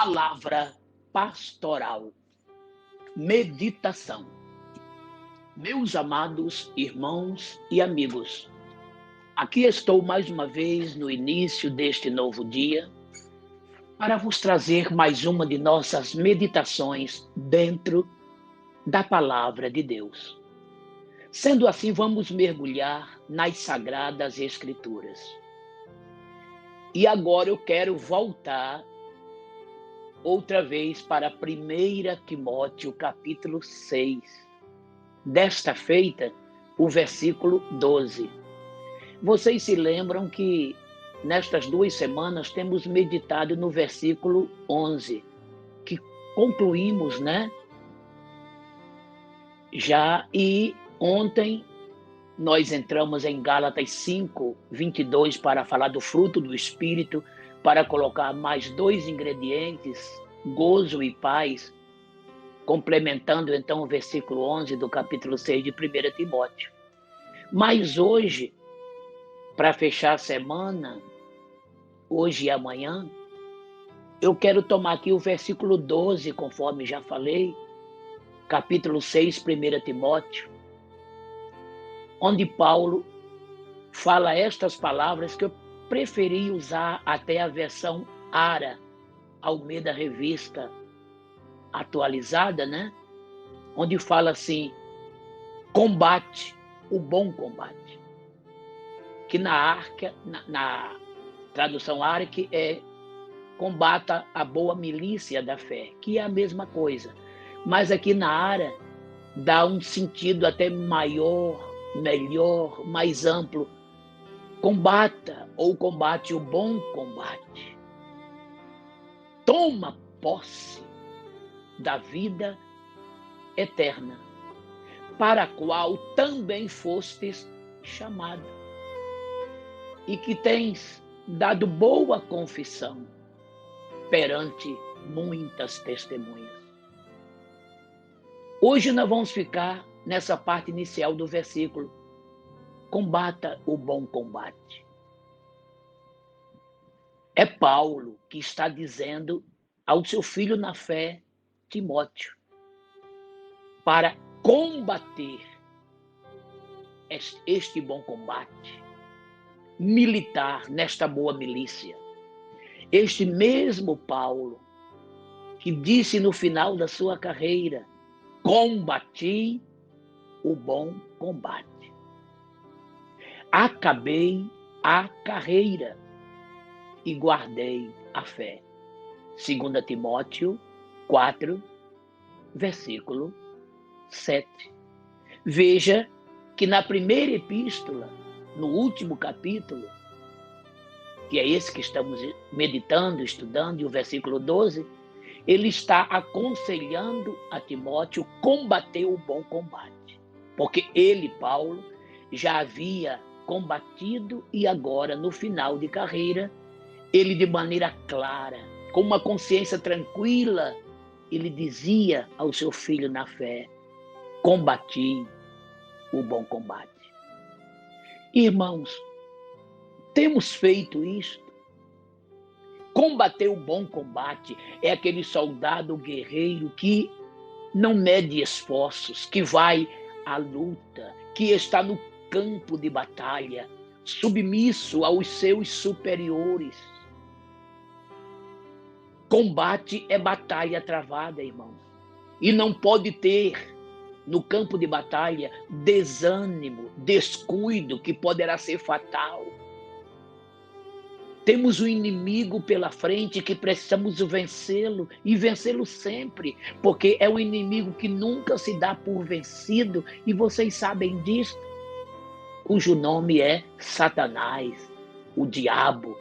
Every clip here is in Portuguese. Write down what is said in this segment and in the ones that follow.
Palavra pastoral. Meditação. Meus amados irmãos e amigos, aqui estou mais uma vez no início deste novo dia para vos trazer mais uma de nossas meditações dentro da Palavra de Deus. Sendo assim, vamos mergulhar nas Sagradas Escrituras. E agora eu quero voltar outra vez para 1 Timóteo, capítulo 6. Desta feita, o versículo 12. Vocês se lembram que nestas 2 semanas temos meditado no versículo 11, que concluímos, Já, e ontem nós entramos em Gálatas 5, 22 para falar do fruto do Espírito, para colocar mais 2 ingredientes, gozo e paz, complementando então o versículo 11 do capítulo 6 de 1 Timóteo. Mas hoje, para fechar a semana, hoje e amanhã, eu quero tomar aqui o versículo 12, conforme já falei, capítulo 6, 1 Timóteo, onde Paulo fala estas palavras que eu preferi usar até a versão ARA, Almeida Revista Atualizada, onde fala assim: combate o bom combate. Que na tradução ARC é combata a boa milícia da fé, que é a mesma coisa. Mas aqui na ARA dá um sentido até maior, melhor, mais amplo. Combata ou combate o bom combate. Toma posse da vida eterna, para a qual também fostes chamado, e que tens dado boa confissão perante muitas testemunhas. Hoje nós vamos ficar nessa parte inicial do versículo. Combata o bom combate. É Paulo que está dizendo ao seu filho na fé, Timóteo, para combater este bom combate, militar nesta boa milícia. Este mesmo Paulo que disse no final da sua carreira: combati o bom combate. Acabei a carreira e guardei a fé. 2 Timóteo 4, versículo 7. Veja que na primeira epístola, no último capítulo, que é esse que estamos meditando, estudando, e o versículo 12, ele está aconselhando a Timóteo combater o bom combate. Porque ele, Paulo, já havia combatido e agora, no final de carreira, ele de maneira clara, com uma consciência tranquila, ele dizia ao seu filho na fé: combati o bom combate. Irmãos, temos feito isto. Combater o bom combate é aquele soldado guerreiro que não mede esforços, que vai à luta, que está no campo de batalha, submisso aos seus superiores. Combate é batalha travada, irmãos. E não pode ter no campo de batalha desânimo, descuido, que poderá ser fatal. Temos um inimigo pela frente que precisamos vencê-lo, e vencê-lo sempre, porque é um inimigo que nunca se dá por vencido, e vocês sabem disso, cujo nome é Satanás, o diabo,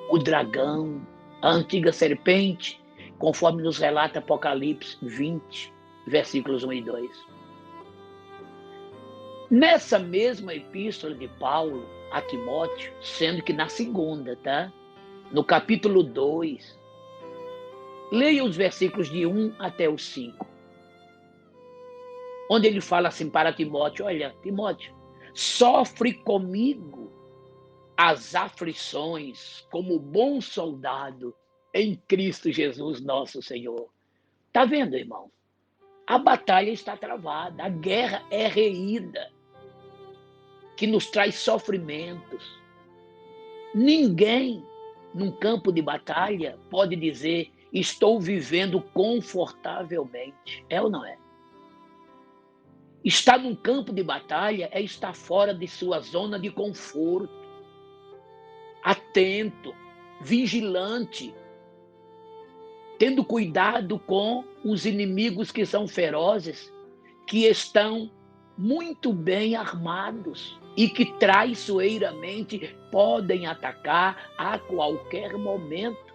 o dragão, a antiga serpente, conforme nos relata Apocalipse 20, versículos 1 e 2. Nessa mesma epístola de Paulo a Timóteo, sendo que na segunda, no capítulo 2, leia os versículos de 1 até o 5, onde ele fala assim para Timóteo: olha, Timóteo, sofre comigo as aflições como bom soldado em Cristo Jesus, nosso Senhor. Tá vendo, irmão? A batalha está travada, a guerra é reída, que nos traz sofrimentos. Ninguém, num campo de batalha, pode dizer: estou vivendo confortavelmente. É ou não é? Estar num campo de batalha é estar fora de sua zona de conforto, atento, vigilante, tendo cuidado com os inimigos que são ferozes, que estão muito bem armados e que traiçoeiramente podem atacar a qualquer momento.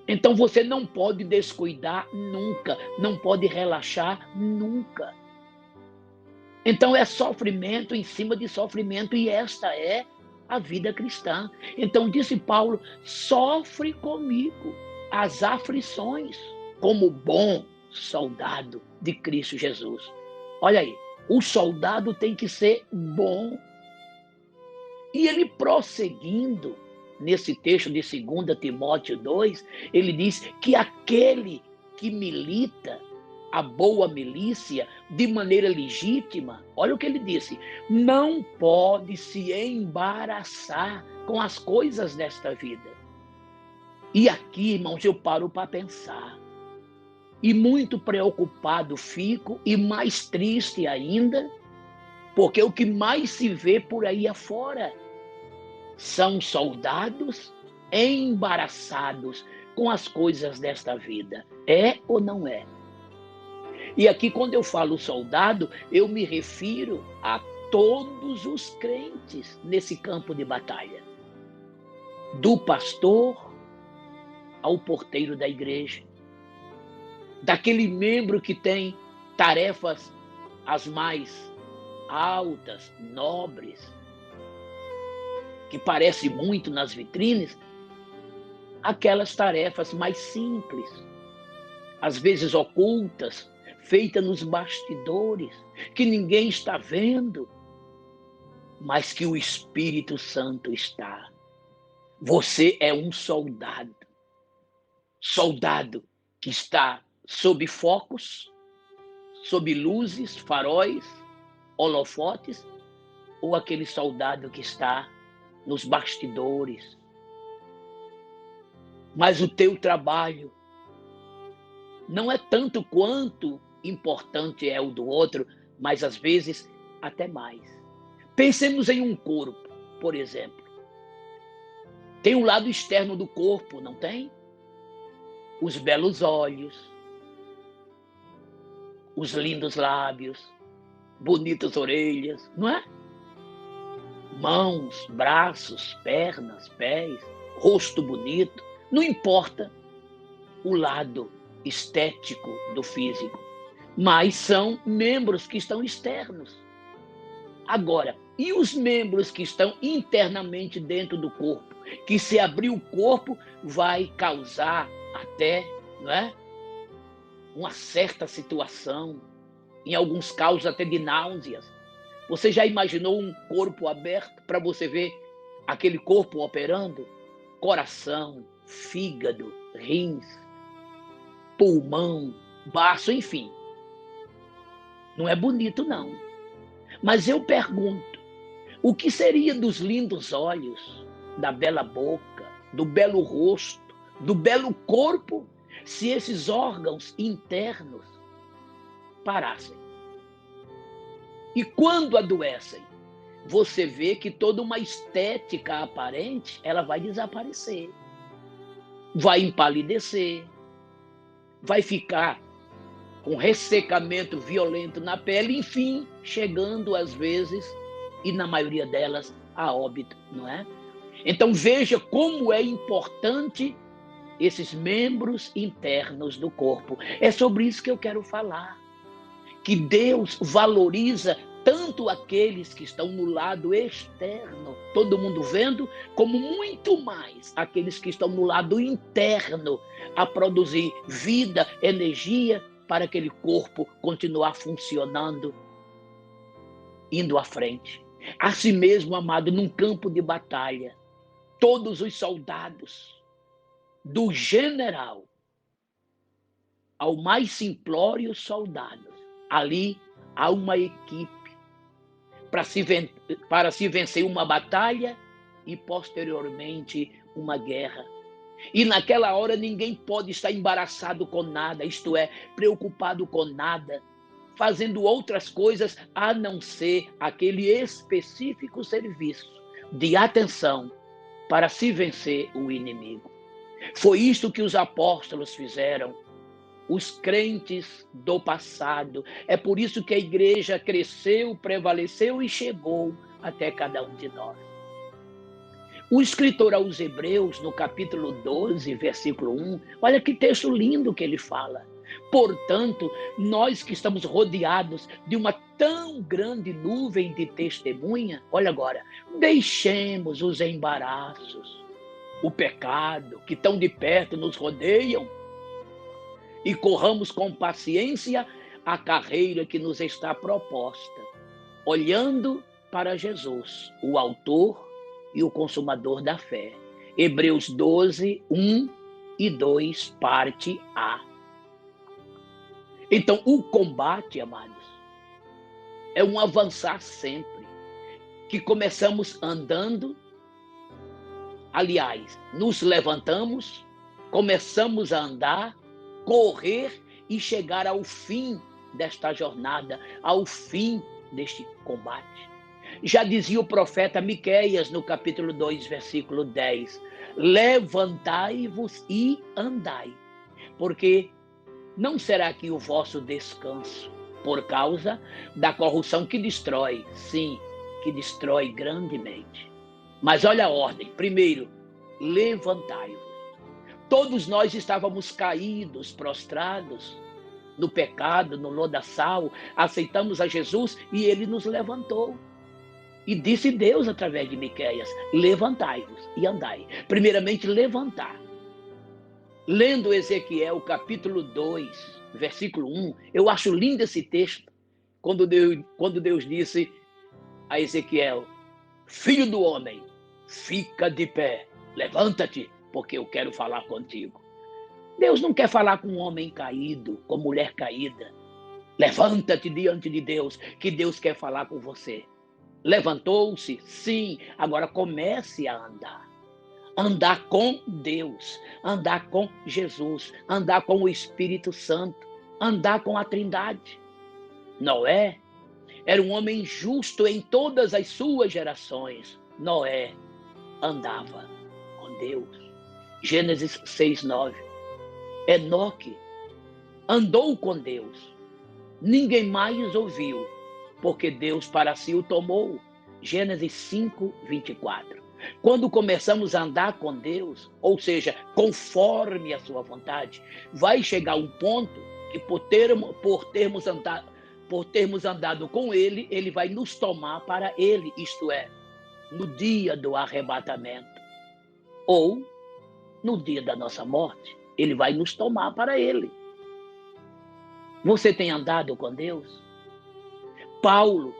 Então você não pode descuidar nunca, não pode relaxar nunca. Então é sofrimento em cima de sofrimento, e esta é a vida cristã. Então disse Paulo: sofre comigo as aflições, como bom soldado de Cristo Jesus. Olha aí, o soldado tem que ser bom. E ele prosseguindo, nesse texto de 2 Timóteo 2, ele diz que aquele que milita a boa milícia de maneira legítima, olha o que ele disse: não pode se embaraçar com as coisas desta vida. E aqui, irmãos, eu paro para pensar. E muito preocupado fico, e mais triste ainda, porque o que mais se vê por aí afora são soldados embaraçados com as coisas desta vida. É ou não é? E aqui, quando eu falo soldado, eu me refiro a todos os crentes nesse campo de batalha. Do pastor ao porteiro da igreja. Daquele membro que tem tarefas as mais altas, nobres, que parece muito nas vitrines, aquelas tarefas mais simples, às vezes ocultas, feitas nos bastidores, que ninguém está vendo, mas que o Espírito Santo está. Você é um soldado. Soldado que está sob focos, sob luzes, faróis, holofotes, ou aquele soldado que está nos bastidores. Mas o teu trabalho não é tanto quanto importante é o do outro, mas às vezes até mais. Pensemos em um corpo, por exemplo. Tem um lado externo do corpo, não tem? Os belos olhos, os lindos lábios, bonitas orelhas, não é? Mãos, braços, pernas, pés, rosto bonito. Não importa o lado estético do físico, mas são membros que estão externos. Agora, e os membros que estão internamente dentro do corpo? Que se abrir o corpo vai causar até, não é? Uma certa situação, em alguns casos até de náuseas. Você já imaginou um corpo aberto para você ver aquele corpo operando? Coração, fígado, rins, pulmão, baço, enfim. Não é bonito, não. Mas eu pergunto, o que seria dos lindos olhos, da bela boca, do belo rosto, do belo corpo, se esses órgãos internos parassem? E quando adoecem, você vê que toda uma estética aparente, ela vai desaparecer, vai empalidecer, vai ficar com ressecamento violento na pele, enfim, chegando às vezes, e na maioria delas, a óbito, não é? Então veja como é importante esses membros internos do corpo. É sobre isso que eu quero falar. Que Deus valoriza tanto aqueles que estão no lado externo, todo mundo vendo, como muito mais aqueles que estão no lado interno, a produzir vida, energia, para aquele corpo continuar funcionando, indo à frente. Assim mesmo, amado, num campo de batalha, todos os soldados do general ao mais simplório soldado. Ali há uma equipe para se vencer uma batalha e, posteriormente, uma guerra. E naquela hora ninguém pode estar embaraçado com nada, isto é, preocupado com nada, fazendo outras coisas a não ser aquele específico serviço de atenção para se vencer o inimigo. Foi isto que os apóstolos fizeram, os crentes do passado. É por isso que a igreja cresceu, prevaleceu e chegou até cada um de nós. O escritor aos Hebreus, no capítulo 12, versículo 1, olha que texto lindo que ele fala. Portanto, nós que estamos rodeados de uma tão grande nuvem de testemunha, olha agora, deixemos os embaraços, o pecado que tão de perto nos rodeiam e corramos com paciência a carreira que nos está proposta, olhando para Jesus, o autor e o consumador da fé. Hebreus 12, 1 e 2, parte A. Então, o combate, amados, é um avançar sempre, que começamos andando, aliás, nos levantamos, começamos a andar, correr e chegar ao fim desta jornada, ao fim deste combate. Já dizia o profeta Miqueias no capítulo 2, versículo 10, levantai-vos e andai, porque não será aqui o vosso descanso, por causa da corrupção que destrói, sim, que destrói grandemente. Mas olha a ordem, primeiro, levantai-vos. Todos nós estávamos caídos, prostrados no pecado, no lodaçal, aceitamos a Jesus e ele nos levantou. E disse Deus através de Miqueias, levantai-vos e andai. Primeiramente, levantar. Lendo Ezequiel capítulo 2, versículo 1, eu acho lindo esse texto, quando Deus disse a Ezequiel, filho do homem, fica de pé, levanta-te, porque eu quero falar contigo. Deus não quer falar com um homem caído, com mulher caída. Levanta-te diante de Deus, que Deus quer falar com você. Levantou-se, sim, agora comece a andar. Andar com Deus, andar com Jesus, andar com o Espírito Santo, andar com a Trindade. Noé era um homem justo em todas as suas gerações. Noé andava com Deus. Gênesis 6:9. Enoque andou com Deus. Ninguém mais ouviu, porque Deus para si o tomou. Gênesis 5:24. Quando começamos a andar com Deus, ou seja, conforme a sua vontade, vai chegar um ponto que por termos andado com Ele, Ele vai nos tomar para Ele, isto é, no dia do arrebatamento, ou no dia da nossa morte, Ele vai nos tomar para Ele. Você tem andado com Deus? Paulo,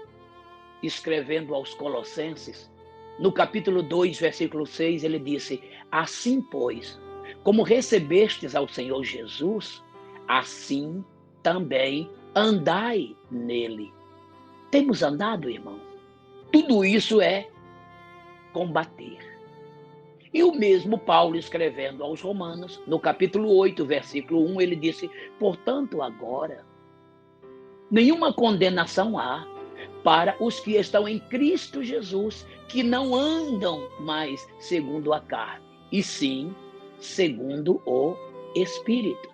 escrevendo aos Colossenses, no capítulo 2, versículo 6, ele disse, assim, pois, como recebestes ao Senhor Jesus, assim também andai nele. Temos andado, irmão? Tudo isso é combater. E o mesmo Paulo, escrevendo aos Romanos, no capítulo 8, versículo 1, ele disse, portanto, agora, nenhuma condenação há para os que estão em Cristo Jesus, que não andam mais segundo a carne, e sim segundo o Espírito.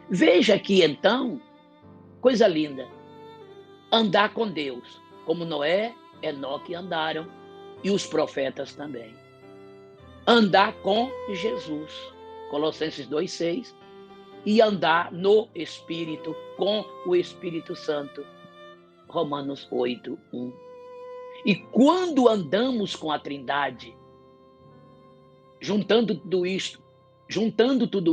Veja aqui então, coisa linda, andar com Deus, como Noé, Enoque andaram, e os profetas também. Andar com Jesus, Colossenses 2:6, e andar no Espírito, com o Espírito Santo, Romanos 8:1. E quando andamos com a Trindade, juntando tudo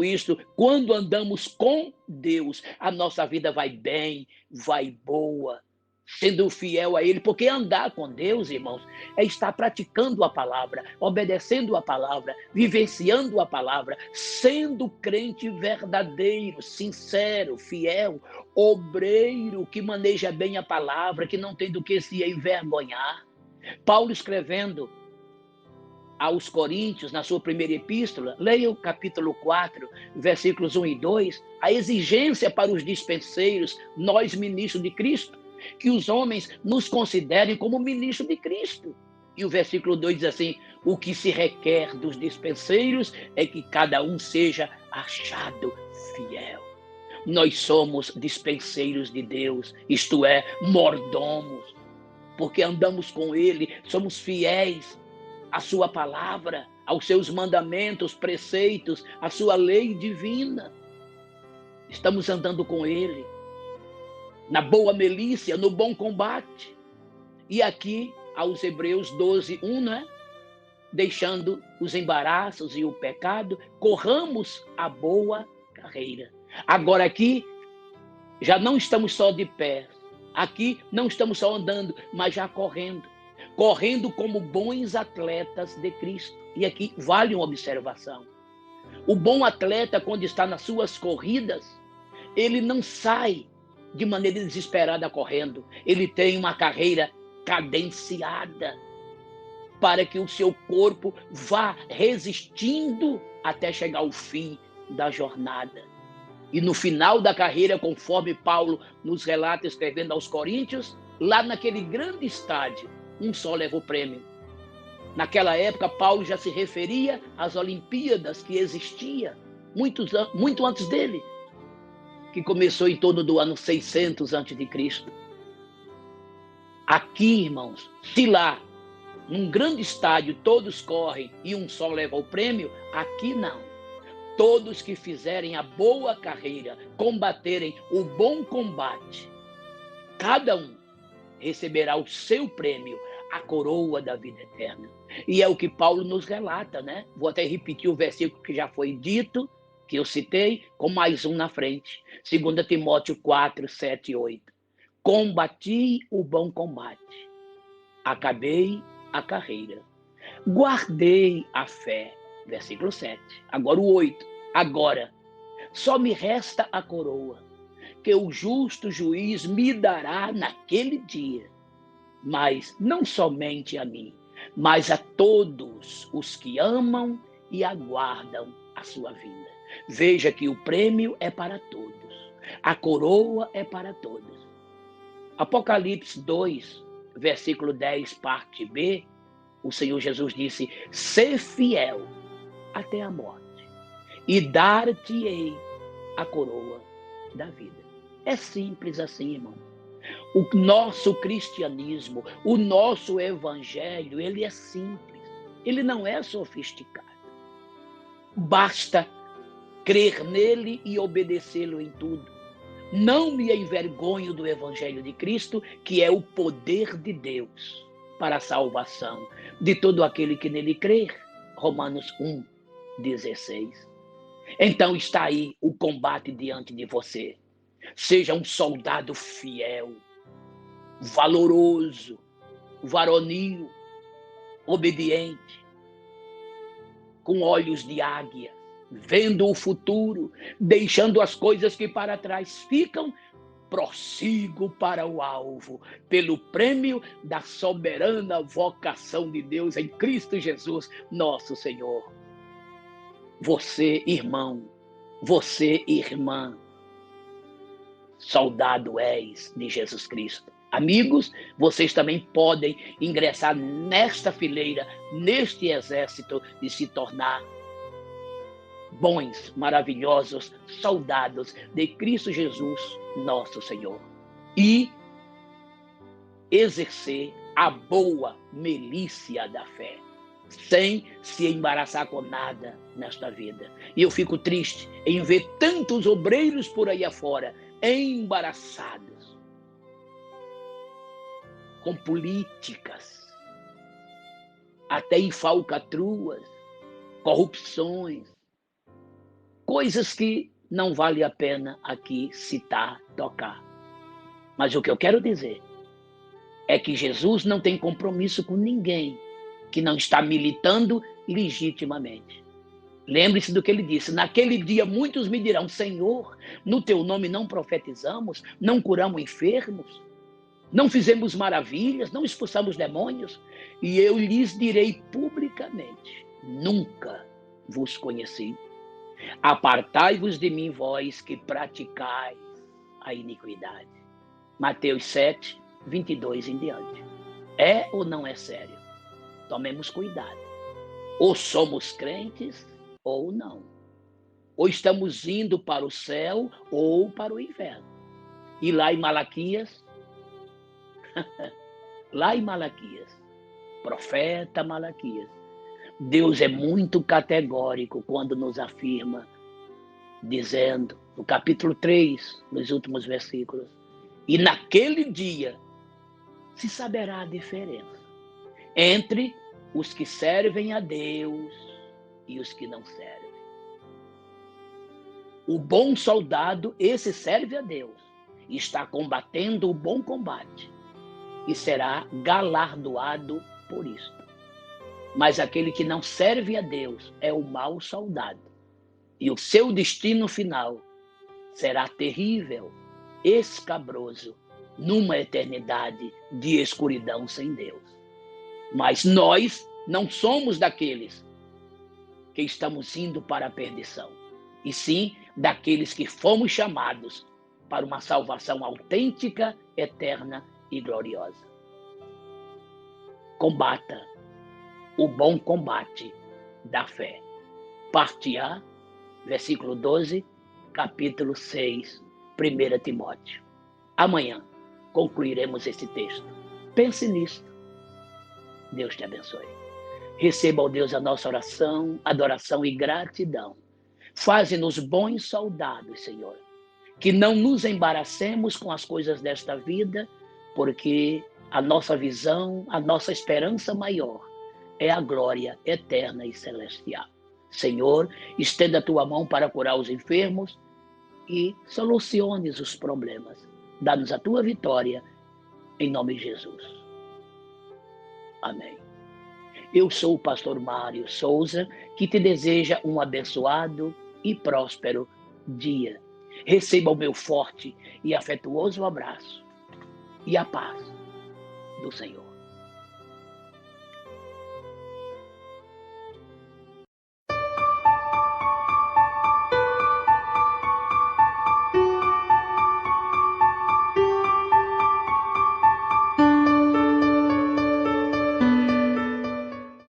isto, quando andamos com Deus, a nossa vida vai bem, vai boa, sendo fiel a Ele, porque andar com Deus, irmãos, é estar praticando a palavra, obedecendo a palavra, vivenciando a palavra, sendo crente verdadeiro, sincero, fiel, obreiro, que maneja bem a palavra, que não tem do que se envergonhar. Paulo escrevendo aos Coríntios, na sua primeira epístola, leia o capítulo 4, versículos 1 e 2, a exigência para os dispenseiros, nós ministros de Cristo, que os homens nos considerem como ministros de Cristo. E o versículo 2 diz assim: o que se requer dos dispenseiros é que cada um seja achado fiel. Nós somos dispenseiros de Deus, isto é, mordomos, porque andamos com Ele, somos fiéis à sua palavra, aos seus mandamentos, preceitos, à sua lei divina. Estamos andando com Ele, na boa milícia, no bom combate. E aqui, aos Hebreus 12, 1, né? Deixando os embaraços e o pecado, corramos a boa carreira. Agora aqui, já não estamos só de pé. Aqui não estamos só andando, mas já correndo. Correndo como bons atletas de Cristo. E aqui vale uma observação. O bom atleta, quando está nas suas corridas, ele não sai de maneira desesperada correndo. Ele tem uma carreira cadenciada para que o seu corpo vá resistindo até chegar ao fim da jornada. E no final da carreira, conforme Paulo nos relata, escrevendo aos Coríntios, lá naquele grande estádio, um só leva o prêmio. Naquela época, Paulo já se referia às Olimpíadas que existia muito antes dele, que começou em torno do ano 600 a.C. Aqui, irmãos, se lá, num grande estádio, todos correm e um só leva o prêmio, aqui não. Todos que fizerem a boa carreira, combaterem o bom combate, cada um receberá o seu prêmio, a coroa da vida eterna. E é o que Paulo nos relata, né? Vou até repetir o versículo que já foi dito, que eu citei, com mais um na frente. 2 Timóteo 4, 7 e 8. Combati o bom combate, acabei a carreira, guardei a fé. Versículo 7. Agora o 8. Agora, só me resta a coroa, que o justo juiz me dará naquele dia, mas não somente a mim, mas a todos os que amam e aguardam a sua vinda. Veja que o prêmio é para todos, a coroa é para todos. Apocalipse 2, versículo 10, parte B, o Senhor Jesus disse: ser fiel até a morte, e dar-te-ei a coroa da vida. É simples assim, irmão. O nosso cristianismo, o nosso evangelho, ele é simples, ele não é sofisticado. Basta crer nele e obedecê-lo em tudo. Não me envergonho do evangelho de Cristo, que é o poder de Deus para a salvação de todo aquele que nele crer. Romanos 1, 16. Então está aí o combate diante de você. Seja um soldado fiel, valoroso, varonil, obediente, com olhos de águia, vendo o futuro, deixando as coisas que para trás ficam, prossigo para o alvo, pelo prêmio da soberana vocação de Deus em Cristo Jesus, nosso Senhor. Você, irmão, você, irmã, soldado és de Jesus Cristo. Amigos, vocês também podem ingressar nesta fileira, neste exército, de se tornar bons, maravilhosos soldados de Cristo Jesus, nosso Senhor. E exercer a boa milícia da fé, sem se embaraçar com nada nesta vida. E eu fico triste em ver tantos obreiros por aí afora embaraçados com políticas, até em falcatruas, corrupções, coisas que não vale a pena aqui citar, tocar. Mas o que eu quero dizer é que Jesus não tem compromisso com ninguém que não está militando legitimamente. Lembre-se do que ele disse: naquele dia muitos me dirão, Senhor, no teu nome não profetizamos, não curamos enfermos, não fizemos maravilhas, não expulsamos demônios? E eu lhes direi publicamente, nunca vos conheci. Apartai-vos de mim, vós que praticais a iniquidade. Mateus 7, 22 em diante. É ou não é sério? Tomemos cuidado. Ou somos crentes ou não. Ou estamos indo para o céu ou para o inferno. E lá em Malaquias, profeta Malaquias, Deus é muito categórico quando nos afirma, dizendo, no capítulo 3, nos últimos versículos, e naquele dia se saberá a diferença entre os que servem a Deus e os que não servem. O bom soldado, esse serve a Deus, está combatendo o bom combate e será galardoado por isto. Mas aquele que não serve a Deus é o mau soldado, e o seu destino final será terrível, escabroso, numa eternidade de escuridão sem Deus. Mas nós não somos daqueles que estamos indo para a perdição, e sim daqueles que fomos chamados para uma salvação autêntica, eterna e gloriosa. Combata o bom combate da fé. Parte A, versículo 12, capítulo 6, 1 Timóteo. Amanhã concluiremos esse texto. Pense nisso. Deus te abençoe. Receba, ó Deus, a nossa oração, adoração e gratidão. Faze-nos bons soldados, Senhor. Que não nos embaracemos com as coisas desta vida, porque a nossa visão, a nossa esperança maior é a glória eterna e celestial. Senhor, estenda a tua mão para curar os enfermos e soluciones os problemas. Dá-nos a tua vitória, em nome de Jesus. Amém. Eu sou o pastor Mário Souza, que te deseja um abençoado e próspero dia. Receba o meu forte e afetuoso abraço e a paz do Senhor.